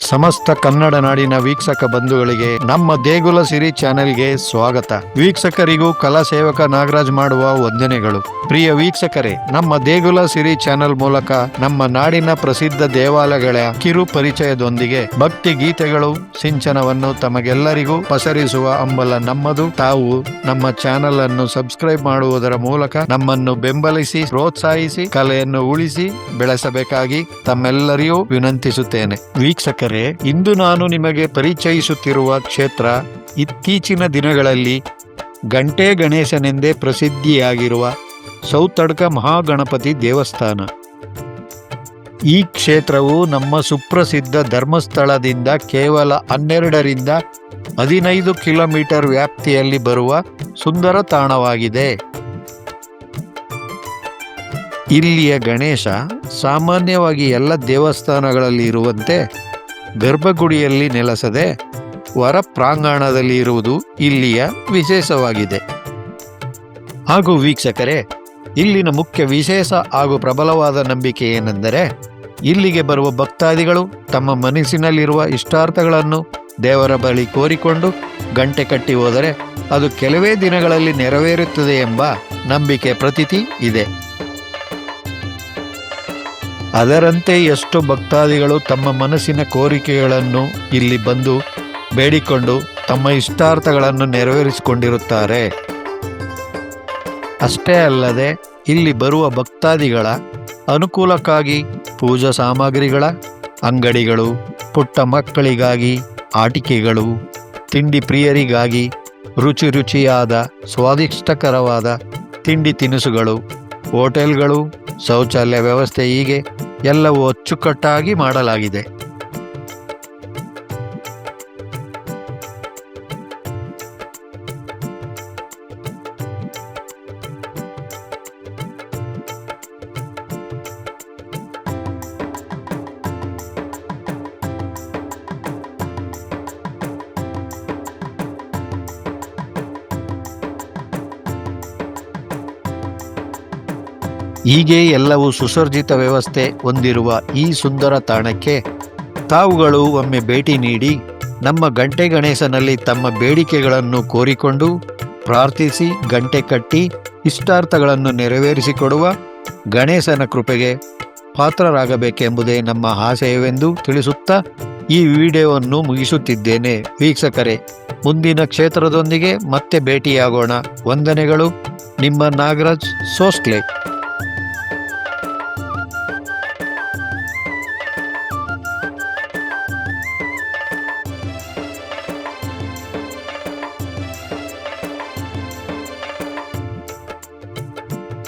ಸಮಸ್ತ ಕನ್ನಡ ನಾಡಿನ ವೀಕ್ಷಕ ಬಂಧುಗಳಿಗೆ ನಮ್ಮ ದೇಗುಲ ಸಿರಿ ಚಾನೆಲ್ಗೆ ಸ್ವಾಗತ. ವೀಕ್ಷಕರಿಗೂ ಕಲಾ ಸೇವಕ ನಾಗರಾಜ್ ಮಾಡುವ ವಂದನೆಗಳು. ಪ್ರಿಯ ವೀಕ್ಷಕರೇ, ನಮ್ಮ ದೇಗುಲ ಸಿರಿ ಚಾನೆಲ್ ಮೂಲಕ ನಮ್ಮ ನಾಡಿನ ಪ್ರಸಿದ್ಧ ದೇವಾಲಯಗಳ ಕಿರು ಪರಿಚಯದೊಂದಿಗೆ ಭಕ್ತಿ ಗೀತೆಗಳು ಸಿಂಚನವನ್ನು ತಮಗೆಲ್ಲರಿಗೂ ಪಸರಿಸುವ ಹಂಬಲ ನಮ್ಮದು. ತಾವು ನಮ್ಮ ಚಾನೆಲ್ ಅನ್ನು ಸಬ್ಸ್ಕ್ರೈಬ್ ಮಾಡುವುದರ ಮೂಲಕ ನಮ್ಮನ್ನು ಬೆಂಬಲಿಸಿ ಪ್ರೋತ್ಸಾಹಿಸಿ ಕಲೆಯನ್ನು ಉಳಿಸಿ ಬೆಳೆಸಬೇಕಾಗಿ ತಮ್ಮೆಲ್ಲರಿಗೂ ವಿನಂತಿಸುತ್ತೇನೆ. ವೀಕ್ಷಕರೇ, ಇಂದು ನಾನು ನಿಮಗೆ ಪರಿಚಯಿಸುತ್ತಿರುವ ಕ್ಷೇತ್ರ ಇತ್ತೀಚಿನ ದಿನಗಳಲ್ಲಿ ಗಂಟೆ ಗಣೇಶನೆಂದೇ ಪ್ರಸಿದ್ಧಿಯಾಗಿರುವ ಸೌತಡ್ಕ ಮಹಾಗಣಪತಿ ದೇವಸ್ಥಾನ. ಈ ಕ್ಷೇತ್ರವು ನಮ್ಮ ಸುಪ್ರಸಿದ್ಧ ಧರ್ಮಸ್ಥಳದಿಂದ ಕೇವಲ 12ರಿಂದ 15 ಕಿಲೋಮೀಟರ್ ವ್ಯಾಪ್ತಿಯಲ್ಲಿ ಬರುವ ಸುಂದರ ತಾಣವಾಗಿದೆ. ಇಲ್ಲಿಯ ಗಣೇಶ ಸಾಮಾನ್ಯವಾಗಿ ಎಲ್ಲ ದೇವಸ್ಥಾನಗಳಲ್ಲಿ ಇರುವಂತೆ ಗರ್ಭಗುಡಿಯಲ್ಲಿ ನೆಲೆಸದೆ ಹೊರ ಪ್ರಾಂಗಣದಲ್ಲಿ ಇರುವುದು ಇಲ್ಲಿಯ ವಿಶೇಷವಾಗಿದೆ. ಹಾಗೂ ವೀಕ್ಷಕರೇ, ಇಲ್ಲಿನ ಮುಖ್ಯ ವಿಶೇಷ ಹಾಗೂ ಪ್ರಬಲವಾದ ನಂಬಿಕೆ ಏನೆಂದರೆ, ಇಲ್ಲಿಗೆ ಬರುವ ಭಕ್ತಾದಿಗಳು ತಮ್ಮ ಮನಸ್ಸಿನಲ್ಲಿರುವ ಇಷ್ಟಾರ್ಥಗಳನ್ನು ದೇವರ ಬಳಿ ಕೋರಿಕೊಂಡು ಗಂಟೆ ಕಟ್ಟಿ ಹೋದರೆ ಅದು ಕೆಲವೇ ದಿನಗಳಲ್ಲಿ ನೆರವೇರುತ್ತದೆ ಎಂಬ ನಂಬಿಕೆ ಪ್ರತೀತಿ ಇದೆ. ಅದರಂತೆ ಎಷ್ಟು ಭಕ್ತಾದಿಗಳು ತಮ್ಮ ಮನಸ್ಸಿನ ಕೋರಿಕೆಗಳನ್ನು ಇಲ್ಲಿ ಬಂದು ಬೇಡಿಕೊಂಡು ತಮ್ಮ ಇಷ್ಟಾರ್ಥಗಳನ್ನು ನೆರವೇರಿಸಿಕೊಂಡಿರುತ್ತಾರೆ. ಅಷ್ಟೇ ಅಲ್ಲದೆ ಇಲ್ಲಿ ಬರುವ ಭಕ್ತಾದಿಗಳ ಅನುಕೂಲಕ್ಕಾಗಿ ಪೂಜಾ ಸಾಮಗ್ರಿಗಳ ಅಂಗಡಿಗಳು, ಪುಟ್ಟ ಮಕ್ಕಳಿಗಾಗಿ ಆಟಿಕೆಗಳು, ತಿಂಡಿ ಪ್ರಿಯರಿಗಾಗಿ ರುಚಿ ರುಚಿಯಾದ ಸ್ವಾದಿಷ್ಟಕರವಾದ ತಿಂಡಿ ತಿನಿಸುಗಳು, ಹೋಟೆಲ್ಗಳು, ಶೌಚಾಲಯ ವ್ಯವಸ್ಥೆ ಹೀಗೆ ಎಲ್ಲವೂ ಅಚ್ಚುಕಟ್ಟಾಗಿ ಮಾಡಲಾಗಿದೆ. ಹೀಗೆ ಎಲ್ಲವೂ ಸುಸಜ್ಜಿತ ವ್ಯವಸ್ಥೆ ಹೊಂದಿರುವ ಈ ಸುಂದರ ತಾಣಕ್ಕೆ ತಾವುಗಳು ಒಮ್ಮೆ ಭೇಟಿ ನೀಡಿ ನಮ್ಮ ಗಂಟೆ ಗಣೇಶನಲ್ಲಿ ತಮ್ಮ ಬೇಡಿಕೆಗಳನ್ನು ಕೋರಿಕೊಂಡು ಪ್ರಾರ್ಥಿಸಿ ಗಂಟೆ ಕಟ್ಟಿ ಇಷ್ಟಾರ್ಥಗಳನ್ನು ನೆರವೇರಿಸಿಕೊಡುವ ಗಣೇಶನ ಕೃಪೆಗೆ ಪಾತ್ರರಾಗಬೇಕೆಂಬುದೇ ನಮ್ಮ ಆಶಯವೆಂದು ತಿಳಿಸುತ್ತಾ ಈ ವಿಡಿಯೋವನ್ನು ಮುಗಿಸುತ್ತಿದ್ದೇನೆ. ವೀಕ್ಷಕರೇ, ಮುಂದಿನ ಕ್ಷೇತ್ರದೊಂದಿಗೆ ಮತ್ತೆ ಭೇಟಿಯಾಗೋಣ. ವಂದನೆಗಳು. ನಿಮ್ಮ ನಾಗರಾಜ್ ಸೋಸ್ಟ್ಲೆ.